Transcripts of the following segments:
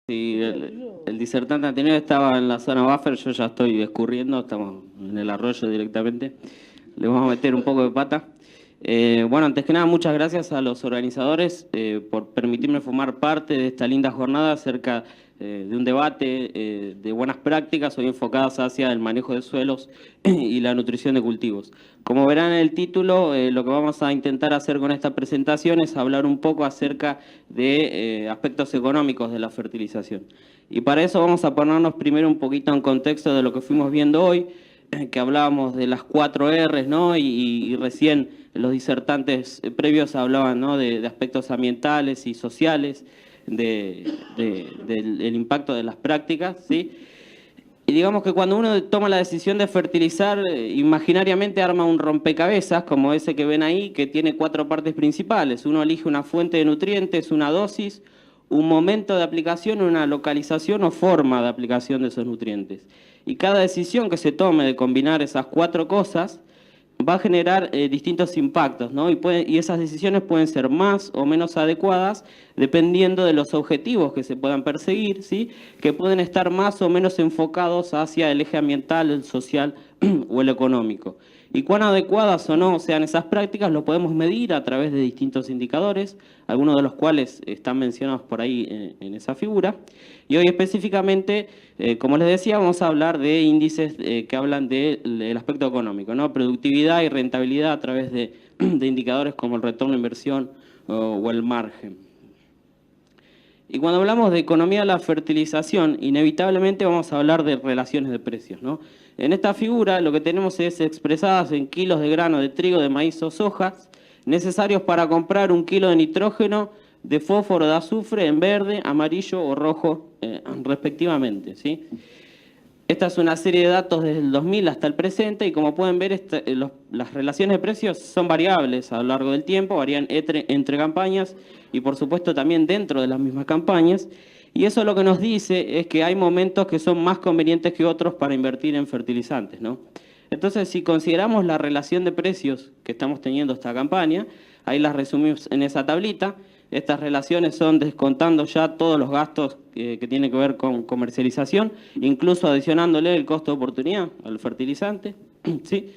Sí, el disertante anterior estaba en la zona buffer, yo ya estoy escurriendo, estamos en el arroyo directamente. Le vamos a meter un poco de pata. Bueno, antes que nada, muchas gracias a los organizadores por permitirme formar parte de esta linda jornada acerca de un debate de buenas prácticas hoy enfocadas hacia el manejo de suelos y la nutrición de cultivos. Como verán en el título, lo que vamos a intentar hacer con esta presentación es hablar un poco acerca de aspectos económicos de la fertilización. Y para eso vamos a ponernos primero un poquito en contexto de lo que fuimos viendo hoy, que hablábamos de las 4 R's, ¿no? Y recién los disertantes previos hablaban, ¿no? de aspectos ambientales y sociales, del impacto de las prácticas, ¿sí? Y digamos que cuando uno toma la decisión de fertilizar, imaginariamente arma un rompecabezas, como ese que ven ahí, que tiene 4 partes principales. Uno elige una fuente de nutrientes, una dosis, un momento de aplicación, una localización o forma de aplicación de esos nutrientes. Y cada decisión que se tome de combinar esas 4 cosas va a generar distintos impactos, ¿no? Y esas decisiones pueden ser más o menos adecuadas dependiendo de los objetivos que se puedan perseguir, ¿sí? Que pueden estar más o menos enfocados hacia el eje ambiental, el social o el económico. Y cuán adecuadas o no sean esas prácticas lo podemos medir a través de distintos indicadores, algunos de los cuales están mencionados por ahí en esa figura. Y hoy específicamente, como les decía, vamos a hablar de índices que hablan del aspecto económico, ¿no? Productividad y rentabilidad a través de indicadores como el retorno de inversión o el margen. Y cuando hablamos de economía de la fertilización, inevitablemente vamos a hablar de relaciones de precios, ¿no? En esta figura lo que tenemos es expresadas en kilos de grano de trigo, de maíz o sojas, necesarios para comprar 1 kilo de nitrógeno, de fósforo, de azufre en verde, amarillo o rojo, respectivamente, ¿sí? Esta es una serie de datos desde el 2000 hasta el presente y como pueden ver las relaciones de precios son variables a lo largo del tiempo, varían entre campañas y por supuesto también dentro de las mismas campañas. Y eso lo que nos dice es que hay momentos que son más convenientes que otros para invertir en fertilizantes, ¿no? Entonces, si consideramos la relación de precios que estamos teniendo esta campaña, ahí las resumimos en esa tablita. Estas relaciones son descontando ya todos los gastos que tienen que ver con comercialización, incluso adicionándole el costo de oportunidad al fertilizante, ¿sí?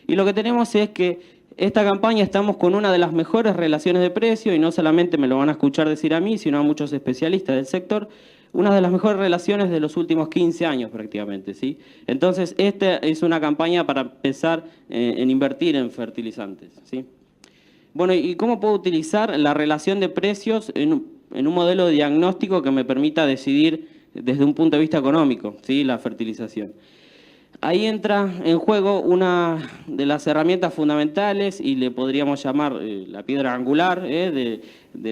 Y lo que tenemos es que esta campaña estamos con una de las mejores relaciones de precio, y no solamente me lo van a escuchar decir a mí, sino a muchos especialistas del sector, una de las mejores relaciones de los últimos 15 años prácticamente, ¿sí? Entonces, esta es una campaña para empezar en invertir en fertilizantes, ¿sí? Bueno, ¿y cómo puedo utilizar la relación de precios en un modelo de diagnóstico que me permita decidir desde un punto de vista económico, ¿sí? La fertilización? Ahí entra en juego una de las herramientas fundamentales y le podríamos llamar la piedra angular de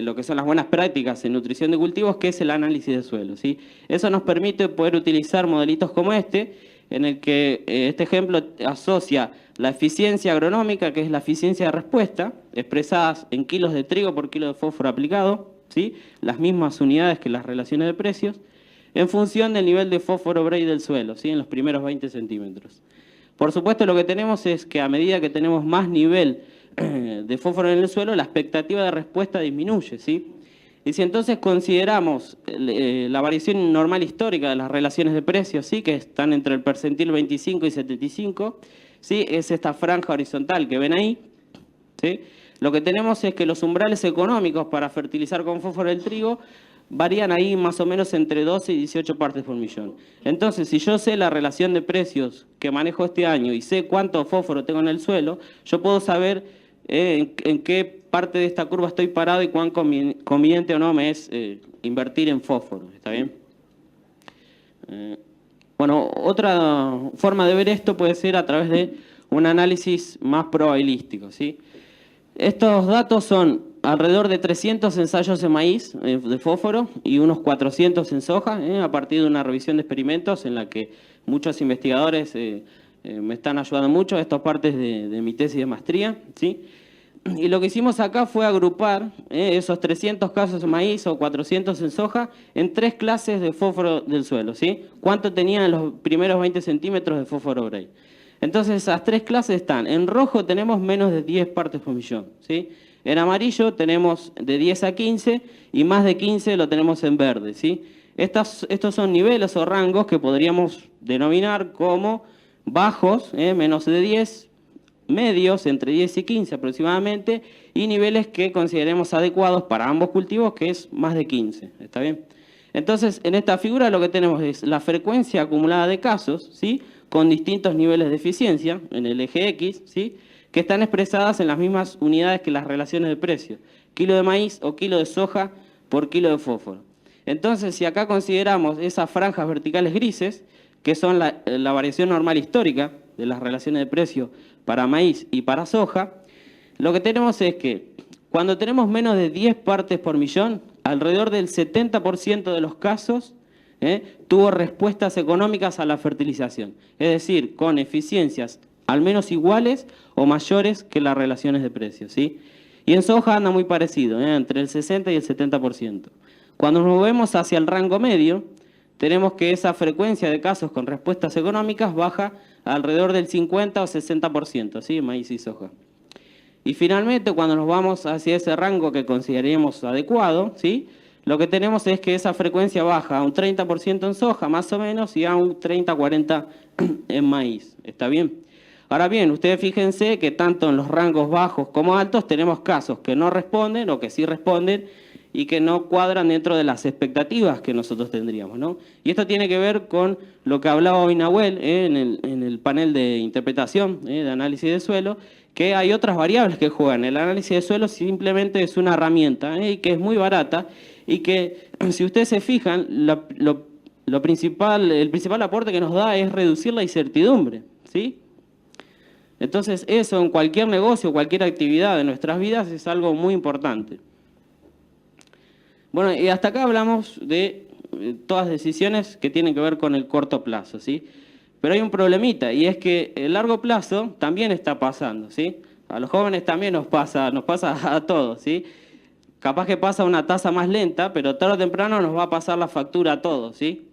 lo que son las buenas prácticas en nutrición de cultivos, que es el análisis de suelo, ¿sí? Eso nos permite poder utilizar modelitos como este, en el que este ejemplo asocia la eficiencia agronómica, que es la eficiencia de respuesta, expresadas en kilos de trigo por kilo de fósforo aplicado, ¿sí? Las mismas unidades que las relaciones de precios, en función del nivel de fósforo Bray del suelo, ¿sí? En los primeros 20 centímetros. Por supuesto, lo que tenemos es que a medida que tenemos más nivel de fósforo en el suelo, la expectativa de respuesta disminuye, ¿sí? Y si entonces consideramos la variación normal histórica de las relaciones de precios, ¿sí? Que están entre el percentil 25 y 75, ¿sí? Es esta franja horizontal que ven ahí, ¿sí? Lo que tenemos es que los umbrales económicos para fertilizar con fósforo el trigo varían ahí más o menos entre 12 y 18 partes por millón. Entonces, si yo sé la relación de precios que manejo este año y sé cuánto fósforo tengo en el suelo, yo puedo saber en qué parte de esta curva estoy parado y cuán conveniente o no me es invertir en fósforo. ¿Está bien? Bueno, otra forma de ver esto puede ser a través de un análisis más probabilístico, ¿sí? Estos datos son alrededor de 300 ensayos en maíz de fósforo y unos 400 en soja, a partir de una revisión de experimentos en la que muchos investigadores me están ayudando mucho. Esto es parte de mi tesis de maestría, ¿sí? Y lo que hicimos acá fue agrupar esos 300 casos en maíz o 400 en soja en 3 clases de fósforo del suelo, ¿sí? ¿Cuánto tenían en los primeros 20 centímetros de fósforo Bray? Entonces esas 3 clases están, en rojo tenemos menos de 10 partes por millón, ¿sí? En amarillo tenemos de 10 a 15 y más de 15 lo tenemos en verde, ¿sí? Estos son niveles o rangos que podríamos denominar como bajos, menos de 10, medios, entre 10 y 15 aproximadamente, y niveles que consideremos adecuados para ambos cultivos, que es más de 15. ¿Está bien? Entonces, en esta figura lo que tenemos es la frecuencia acumulada de casos, ¿sí?, con distintos niveles de eficiencia, en el eje X, ¿sí?, que están expresadas en las mismas unidades que las relaciones de precio. Kilo de maíz o kilo de soja por kilo de fósforo. Entonces, si acá consideramos esas franjas verticales grises, que son la variación normal histórica de las relaciones de precio para maíz y para soja, lo que tenemos es que cuando tenemos menos de 10 partes por millón, alrededor del 70% de los casos tuvo respuestas económicas a la fertilización, es decir, con eficiencias al menos iguales o mayores que las relaciones de precios, ¿sí? Y en soja anda muy parecido, entre el 60 y el 70%. Cuando nos movemos hacia el rango medio, tenemos que esa frecuencia de casos con respuestas económicas baja alrededor del 50 o 60%, ¿sí?, maíz y soja. Y finalmente, cuando nos vamos hacia ese rango que consideremos adecuado, ¿sí?, lo que tenemos es que esa frecuencia baja a un 30% en soja, más o menos, y a un 30-40% en maíz. ¿Está bien? Ahora bien, ustedes fíjense que tanto en los rangos bajos como altos tenemos casos que no responden o que sí responden y que no cuadran dentro de las expectativas que nosotros tendríamos, ¿no? Y esto tiene que ver con lo que hablaba hoy Nahuel en el panel de interpretación, de análisis de suelo, que hay otras variables que juegan. El análisis de suelo simplemente es una herramienta y que es muy barata y que, si ustedes se fijan, el principal aporte que nos da es reducir la incertidumbre, ¿sí? Entonces, eso en cualquier negocio, cualquier actividad de nuestras vidas es algo muy importante. Bueno, y hasta acá hablamos de todas decisiones que tienen que ver con el corto plazo, ¿sí? Pero hay un problemita, y es que el largo plazo también está pasando, ¿sí? A los jóvenes también nos pasa a todos, ¿sí? Capaz que pasa a una tasa más lenta, pero tarde o temprano nos va a pasar la factura a todos, ¿sí?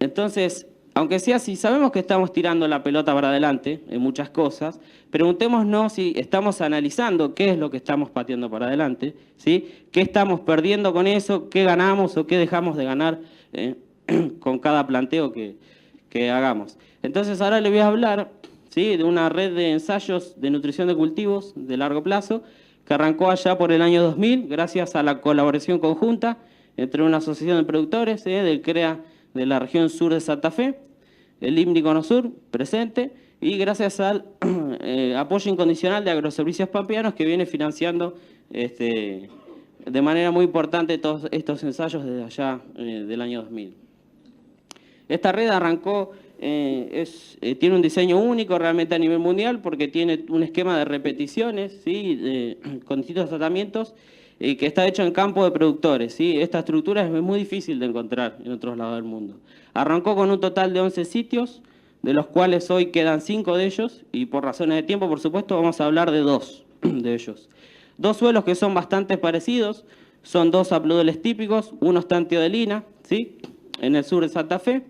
Entonces, aunque sea así, sabemos que estamos tirando la pelota para adelante en muchas cosas, preguntémonos si estamos analizando qué es lo que estamos pateando para adelante, ¿sí? ¿Qué estamos perdiendo con eso? ¿Qué ganamos o qué dejamos de ganar con cada planteo que hagamos? Entonces, ahora le voy a hablar, ¿sí?, de una red de ensayos de nutrición de cultivos de largo plazo que arrancó allá por el año 2000, gracias a la colaboración conjunta entre una asociación de productores del CREA de la región sur de Santa Fe, el INMRI Conosur, presente, y gracias al apoyo incondicional de Agroservicios Pampeanos, que viene financiando de manera muy importante todos estos ensayos desde allá del año 2000. Esta red arrancó, tiene un diseño único realmente a nivel mundial porque tiene un esquema de repeticiones, ¿sí?, con distintos tratamientos, que está hecho en campo de productores, ¿sí? Esta estructura es muy difícil de encontrar en otros lados del mundo. Arrancó con un total de 11 sitios, de los cuales hoy quedan 5 de ellos, y por razones de tiempo, por supuesto, vamos a hablar de 2 de ellos. 2 suelos que son bastante parecidos, son 2 apludoles típicos, uno está en Teodelina, ¿sí?, en el sur de Santa Fe.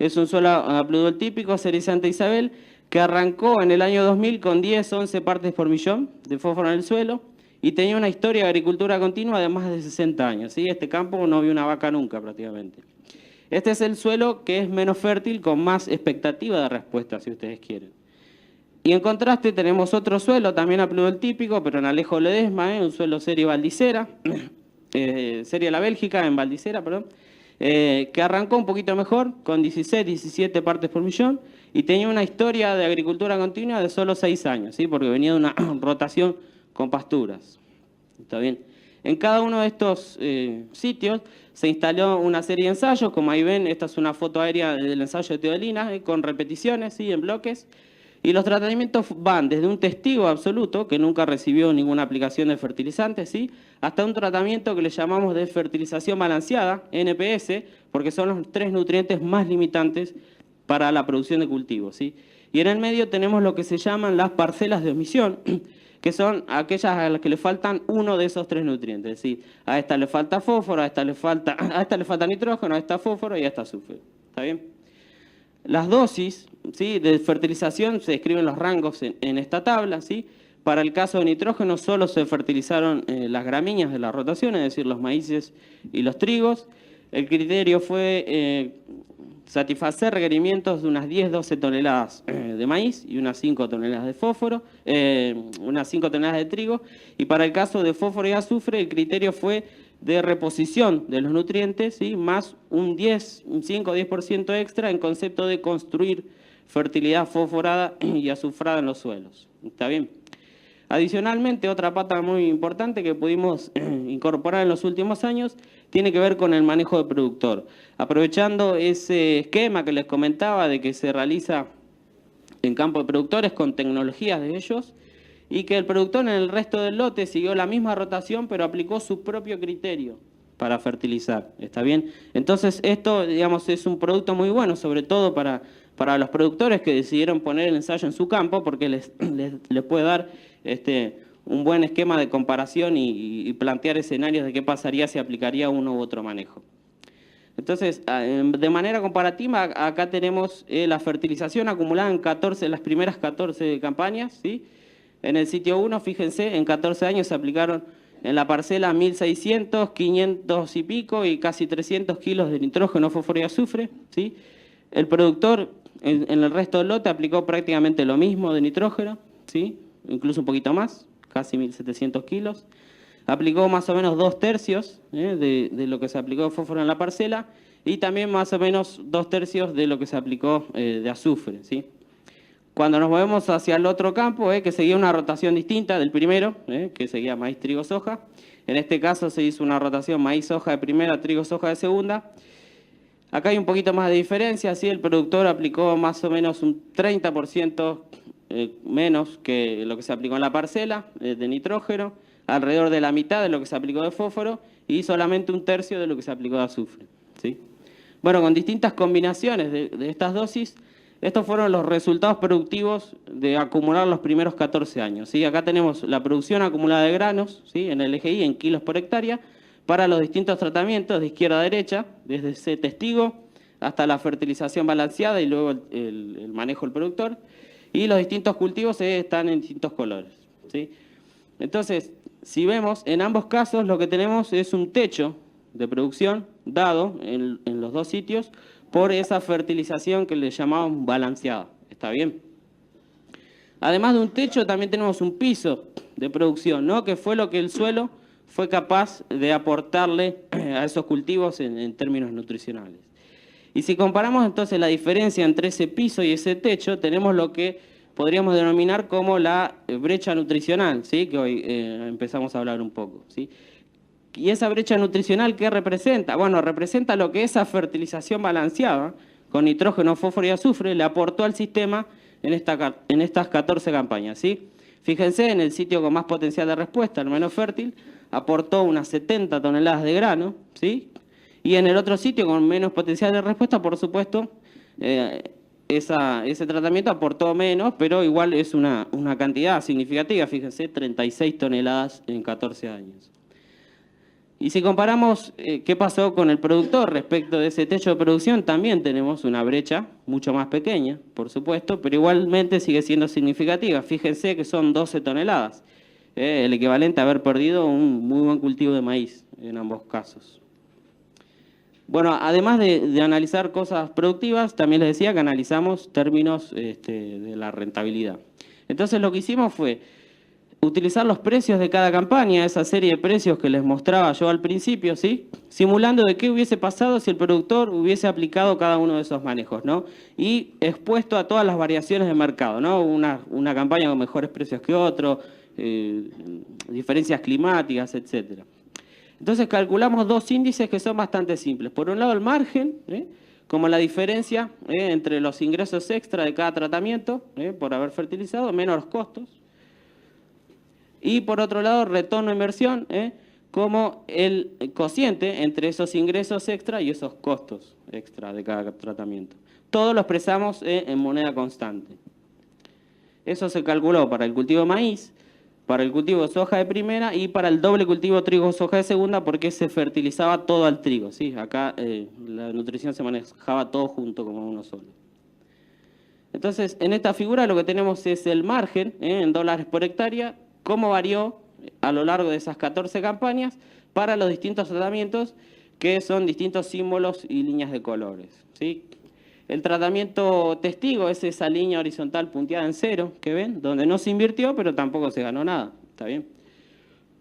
Es un suelo apludol típico, serie Santa Isabel, que arrancó en el año 2000 con 10-11 partes por millón de fósforo en el suelo, y tenía una historia de agricultura continua de más de 60 años. ¿Sí? Este campo no vio una vaca nunca prácticamente. Este es el suelo que es menos fértil, con más expectativa de respuesta, si ustedes quieren. Y en contraste tenemos otro suelo, también apludol típico, pero en Alejo Ledesma, un suelo serie Valdicera, serie La Bélgica, en Valdicera, perdón, que arrancó un poquito mejor, con 16-17 partes por millón, y tenía una historia de agricultura continua de solo 6 años, ¿sí? Porque venía de una rotación con pasturas. ¿Está bien? En cada uno de estos sitios se instaló una serie de ensayos, como ahí ven, esta es una foto aérea del ensayo de Teodelina, con repeticiones, ¿sí?, en bloques, y los tratamientos van desde un testigo absoluto, que nunca recibió ninguna aplicación de fertilizantes, ¿sí?, hasta un tratamiento que le llamamos de fertilización balanceada, NPS, porque son los 3 nutrientes más limitantes para la producción de cultivos, ¿sí? Y en el medio tenemos lo que se llaman las parcelas de omisión, que son aquellas a las que le faltan uno de esos 3 nutrientes, ¿sí? A esta le falta fósforo, a esta le falta nitrógeno, a esta fósforo y a esta azufre. ¿Está bien? Las dosis, ¿sí?, de fertilización se describen los rangos en esta tabla, ¿sí? Para el caso de nitrógeno solo se fertilizaron las gramíneas de la rotación, es decir, los maíces y los trigos. El criterio fue satisfacer requerimientos de unas 10-12 toneladas de maíz y unas 5 toneladas de fósforo, unas 5 toneladas de trigo, y para el caso de fósforo y azufre el criterio fue de reposición de los nutrientes, ¿sí? Más un 5 o 10% extra en concepto de construir fertilidad fosforada y azufrada en los suelos. ¿Está bien? Adicionalmente, otra pata muy importante que pudimos incorporar en los últimos años tiene que ver con el manejo del productor. Aprovechando ese esquema que les comentaba de que se realiza en campo de productores con tecnologías de ellos, y que el productor en el resto del lote siguió la misma rotación, pero aplicó su propio criterio para fertilizar. ¿Está bien? Entonces, esto, digamos, es un producto muy bueno, sobre todo para los productores que decidieron poner el ensayo en su campo, porque les puede dar un buen esquema de comparación y plantear escenarios de qué pasaría si aplicaría uno u otro manejo. Entonces, de manera comparativa, acá tenemos la fertilización acumulada en las primeras 14 campañas, ¿sí? En el sitio 1, fíjense, en 14 años se aplicaron en la parcela 1.600, 500 y pico y casi 300 kilos de nitrógeno, fósforo y azufre, ¿sí? El productor en el resto del lote aplicó prácticamente lo mismo de nitrógeno, ¿sí? Incluso un poquito más, casi 1.700 kilos. Aplicó más o menos 2/3 de lo que se aplicó de fósforo en la parcela y también más o menos 2/3 de lo que se aplicó de azufre, ¿sí? Cuando nos movemos hacia el otro campo, que seguía una rotación distinta del primero, que seguía maíz, trigo, soja. En este caso se hizo una rotación maíz, soja de primera, trigo, soja de segunda. Acá hay un poquito más de diferencia, ¿sí? El productor aplicó más o menos un 30% menos que lo que se aplicó en la parcela de nitrógeno, alrededor de la mitad de lo que se aplicó de fósforo y solamente 1/3 de lo que se aplicó de azufre, ¿sí? Bueno, con distintas combinaciones de estas dosis, estos fueron los resultados productivos de acumular los primeros 14 años, ¿sí? Acá tenemos la producción acumulada de granos, ¿sí? En el EGI, en kilos por hectárea, para los distintos tratamientos de izquierda a derecha, desde ese testigo hasta la fertilización balanceada y luego el manejo del productor. Y los distintos cultivos están en distintos colores, ¿sí? Entonces, si vemos, en ambos casos lo que tenemos es un techo de producción dado en los dos sitios por esa fertilización que le llamamos balanceada. ¿Está bien? Además de un techo, también tenemos un piso de producción, ¿no? Que fue lo que el suelo fue capaz de aportarle a esos cultivos en términos nutricionales. Y si comparamos entonces la diferencia entre ese piso y ese techo, tenemos lo que podríamos denominar como la brecha nutricional, ¿sí? Que hoy empezamos a hablar un poco, ¿sí? ¿Y esa brecha nutricional qué representa? Bueno, representa lo que esa fertilización balanceada con nitrógeno, fósforo y azufre le aportó al sistema en estas 14 campañas, ¿sí? Fíjense, en el sitio con más potencial de respuesta, el menos fértil, aportó unas 70 toneladas de grano, ¿sí? Y en el otro sitio con menos potencial de respuesta, por supuesto, ese tratamiento aportó menos, pero igual es una cantidad significativa, fíjense, 36 toneladas en 14 años. Y si comparamos qué pasó con el productor respecto de ese techo de producción, también tenemos una brecha mucho más pequeña, por supuesto, pero igualmente sigue siendo significativa. Fíjense que son 12 toneladas, el equivalente a haber perdido un muy buen cultivo de maíz en ambos casos. Bueno, además de analizar cosas productivas, también les decía que analizamos términos de la rentabilidad. Entonces lo que hicimos fue utilizar los precios de cada campaña, esa serie de precios que les mostraba yo al principio, ¿sí? Simulando de qué hubiese pasado si el productor hubiese aplicado cada uno de esos manejos, ¿no? Y expuesto a todas las variaciones de mercado, ¿no? Una campaña con mejores precios que otro, diferencias climáticas, etcétera. Entonces calculamos dos índices que son bastante simples. Por un lado el margen, como la diferencia entre los ingresos extra de cada tratamiento, por haber fertilizado, menos los costos. Y por otro lado, retorno a inversión, como el cociente entre esos ingresos extra y esos costos extra de cada tratamiento. Todo lo expresamos en moneda constante. Eso se calculó para el cultivo de maíz, para el cultivo de soja de primera y para el doble cultivo trigo-soja de segunda, porque se fertilizaba todo al trigo, ¿sí? Acá la nutrición se manejaba todo junto como uno solo. Entonces, en esta figura lo que tenemos es el margen en dólares por hectárea, cómo varió a lo largo de esas 14 campañas para los distintos tratamientos que son distintos símbolos y líneas de colores, ¿sí? El tratamiento testigo es esa línea horizontal punteada en 0, que ven, donde no se invirtió, pero tampoco se ganó nada, ¿está bien?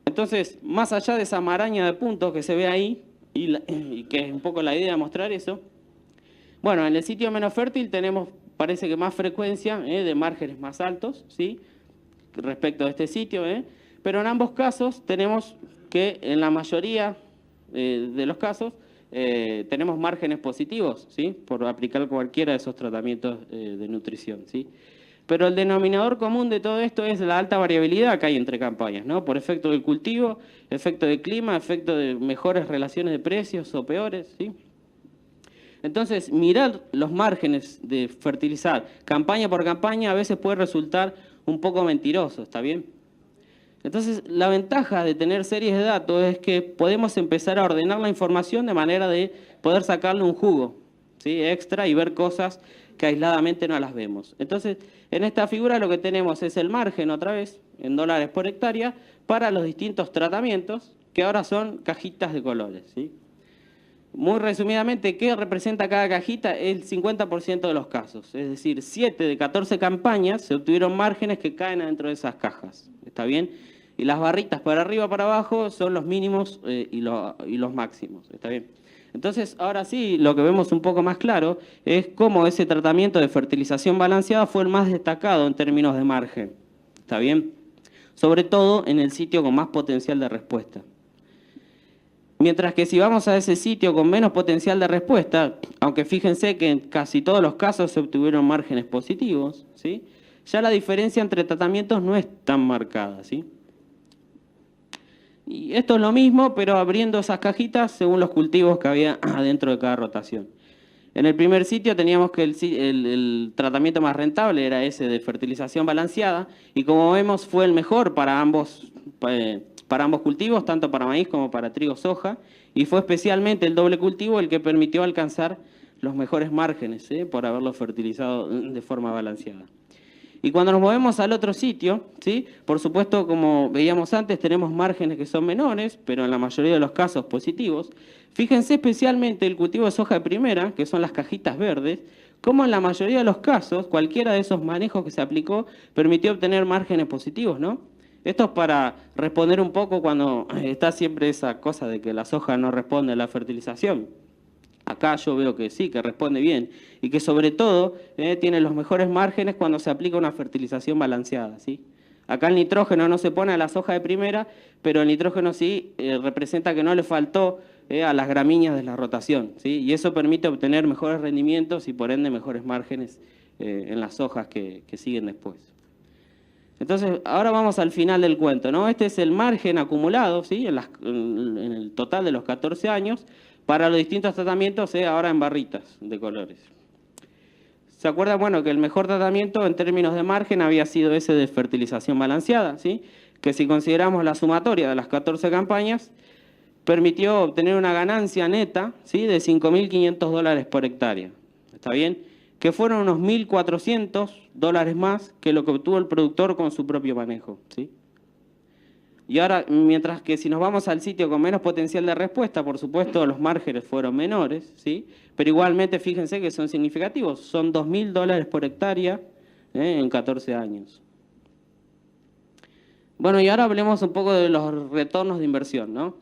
Entonces, más allá de esa maraña de puntos que se ve ahí, y que es un poco la idea de mostrar eso, bueno, en el sitio menos fértil tenemos, parece que más frecuencia de márgenes más altos, ¿sí? Respecto a este sitio, pero en ambos casos tenemos que en la mayoría de los casos tenemos márgenes positivos, ¿sí? Por aplicar cualquiera de esos tratamientos de nutrición, ¿sí? Pero el denominador común de todo esto es la alta variabilidad que hay entre campañas, ¿no? Por efecto del cultivo, efecto de clima, efecto de mejores relaciones de precios o peores, ¿sí? Entonces, mirar los márgenes de fertilizar campaña por campaña a veces puede resultar un poco mentiroso, ¿está bien? Entonces, la ventaja de tener series de datos es que podemos empezar a ordenar la información de manera de poder sacarle un jugo, ¿sí? Extra y ver cosas que aisladamente no las vemos. Entonces, en esta figura lo que tenemos es el margen, otra vez, en dólares por hectárea, para los distintos tratamientos, que ahora son cajitas de colores, ¿sí? Muy resumidamente, ¿qué representa cada cajita? El 50% de los casos. Es decir, 7 de 14 campañas se obtuvieron márgenes que caen dentro de esas cajas. ¿Está bien? Y las barritas para arriba para abajo son los mínimos y los máximos. ¿Está bien? Entonces, ahora sí, lo que vemos un poco más claro es cómo ese tratamiento de fertilización balanceada fue el más destacado en términos de margen. ¿Está bien? Sobre todo en el sitio con más potencial de respuesta. Mientras que si vamos a ese sitio con menos potencial de respuesta, aunque fíjense que en casi todos los casos se obtuvieron márgenes positivos, ¿sí? Ya la diferencia entre tratamientos no es tan marcada, ¿sí? Y esto es lo mismo, pero abriendo esas cajitas según los cultivos que había adentro de cada rotación. En el primer sitio teníamos que el tratamiento más rentable era ese de fertilización balanceada, y como vemos fue el mejor para ambos cultivos, tanto para maíz como para trigo, soja, y fue especialmente el doble cultivo el que permitió alcanzar los mejores márgenes por haberlo fertilizado de forma balanceada. Y cuando nos movemos al otro sitio, ¿sí? Por supuesto, como veíamos antes, tenemos márgenes que son menores, pero en la mayoría de los casos positivos. Fíjense especialmente el cultivo de soja de primera, que son las cajitas verdes, como en la mayoría de los casos, cualquiera de esos manejos que se aplicó permitió obtener márgenes positivos, ¿no? Esto es para responder un poco cuando está siempre esa cosa de que la soja no responde a la fertilización. Acá yo veo que sí, que responde bien y que sobre todo tiene los mejores márgenes cuando se aplica una fertilización balanceada, ¿sí? Acá el nitrógeno no se pone a la soja de primera, pero el nitrógeno sí representa que no le faltó a las gramíneas de la rotación, ¿sí? Y eso permite obtener mejores rendimientos y por ende mejores márgenes en las hojas que siguen después. Entonces, ahora vamos al final del cuento, ¿no? Este es el margen acumulado, ¿sí? En el total de los 14 años, para los distintos tratamientos, ahora en barritas de colores. ¿Se acuerdan? Bueno, que el mejor tratamiento en términos de margen había sido ese de fertilización balanceada, ¿sí? Que si consideramos la sumatoria de las 14 campañas, permitió obtener una ganancia neta, ¿sí? De $5.500 por hectárea. ¿Está bien? Que fueron unos $1.400 más que lo que obtuvo el productor con su propio manejo, ¿sí? Y ahora, mientras que si nos vamos al sitio con menos potencial de respuesta, por supuesto los márgenes fueron menores, ¿sí? Pero igualmente fíjense que son significativos, son $2.000 por hectárea en 14 años. Bueno, y ahora hablemos un poco de los retornos de inversión, ¿no?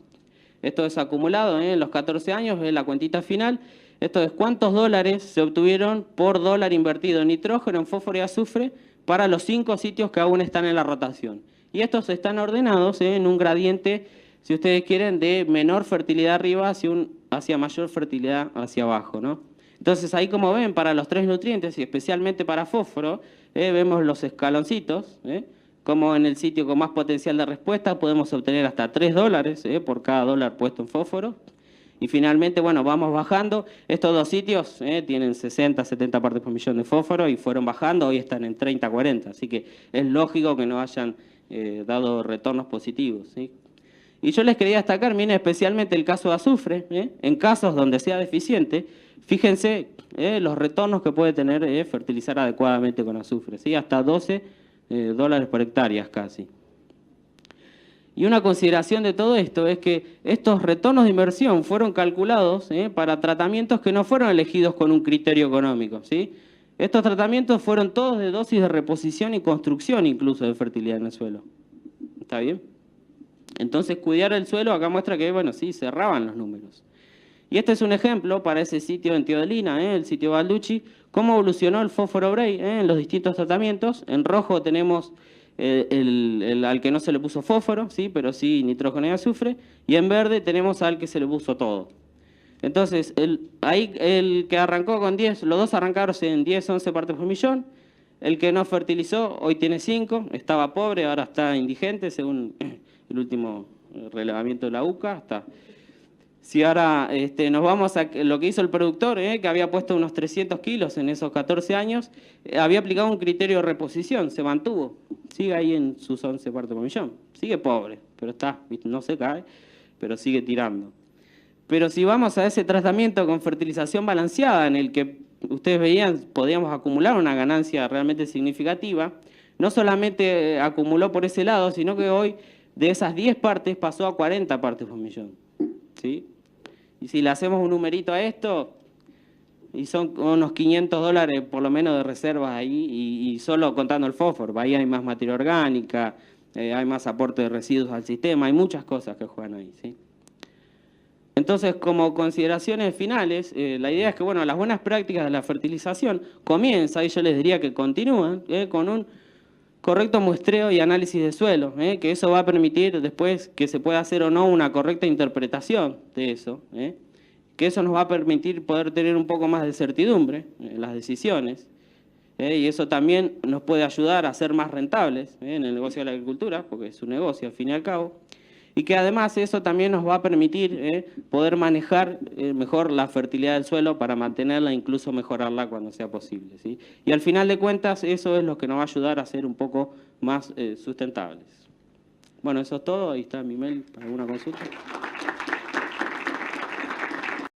Esto es acumulado en los 14 años, es la cuentita final. Esto es cuántos dólares se obtuvieron por dólar invertido en nitrógeno, en fósforo y azufre para los 5 sitios que aún están en la rotación. Y estos están ordenados en un gradiente, si ustedes quieren, de menor fertilidad arriba hacia mayor fertilidad hacia abajo, ¿no? Entonces ahí, como ven, para los 3 nutrientes y especialmente para fósforo, vemos los escaloncitos, como en el sitio con más potencial de respuesta podemos obtener hasta $3 por cada dólar puesto en fósforo. Y finalmente, bueno, vamos bajando. Estos 2 sitios tienen 60, 70 partes por millón de fósforo y fueron bajando, hoy están en 30, 40. Así que es lógico que no hayan dado retornos positivos, ¿sí? Y yo les quería destacar, miren, especialmente el caso de azufre. En casos donde sea deficiente, fíjense los retornos que puede tener fertilizar adecuadamente con azufre, ¿sí? Hasta $12 por hectárea casi. Y una consideración de todo esto es que estos retornos de inversión fueron calculados para tratamientos que no fueron elegidos con un criterio económico, ¿sí? Estos tratamientos fueron todos de dosis de reposición y construcción incluso de fertilidad en el suelo. ¿Está bien? Entonces, cuidar el suelo acá muestra que, bueno, sí, cerraban los números. Y este es un ejemplo para ese sitio en Teodelina, el sitio Balducci, cómo evolucionó el fósforo Bray en los distintos tratamientos. En rojo tenemos al que no se le puso fósforo, ¿sí? Pero sí nitrógeno y azufre. Y en verde tenemos al que se le puso todo. Entonces, ahí el que arrancó con 10, los dos arrancaron en 10, 11 partes por millón. El que no fertilizó hoy tiene 5, estaba pobre, ahora está indigente según el último relevamiento de la UCA. Está. Si ahora nos vamos a lo que hizo el productor, que había puesto unos 300 kilos en esos 14 años, había aplicado un criterio de reposición, se mantuvo, sigue ahí en sus 11 partes por millón. Sigue pobre, pero está, no se cae, pero sigue tirando. Pero si vamos a ese tratamiento con fertilización balanceada, en el que ustedes veían, podíamos acumular una ganancia realmente significativa, no solamente acumuló por ese lado, sino que hoy de esas 10 partes pasó a 40 partes por millón. ¿Sí? Y si le hacemos un numerito a esto, y son unos $500 por lo menos de reservas ahí, y solo contando el fósforo, ahí hay más materia orgánica, hay más aporte de residuos al sistema, hay muchas cosas que juegan ahí, ¿sí? Entonces, como consideraciones finales, la idea es que, bueno, las buenas prácticas de la fertilización comienzan, y yo les diría que continúan, con un correcto muestreo y análisis de suelo, que eso va a permitir después que se pueda hacer o no una correcta interpretación de eso, que eso nos va a permitir poder tener un poco más de certidumbre en las decisiones, y eso también nos puede ayudar a ser más rentables en el negocio de la agricultura, porque es un negocio al fin y al cabo, y que además eso también nos va a permitir poder manejar mejor la fertilidad del suelo para mantenerla e incluso mejorarla cuando sea posible, ¿sí? Y al final de cuentas eso es lo que nos va a ayudar a ser un poco más sustentables. Bueno, eso es todo. Ahí está mi mail para alguna consulta.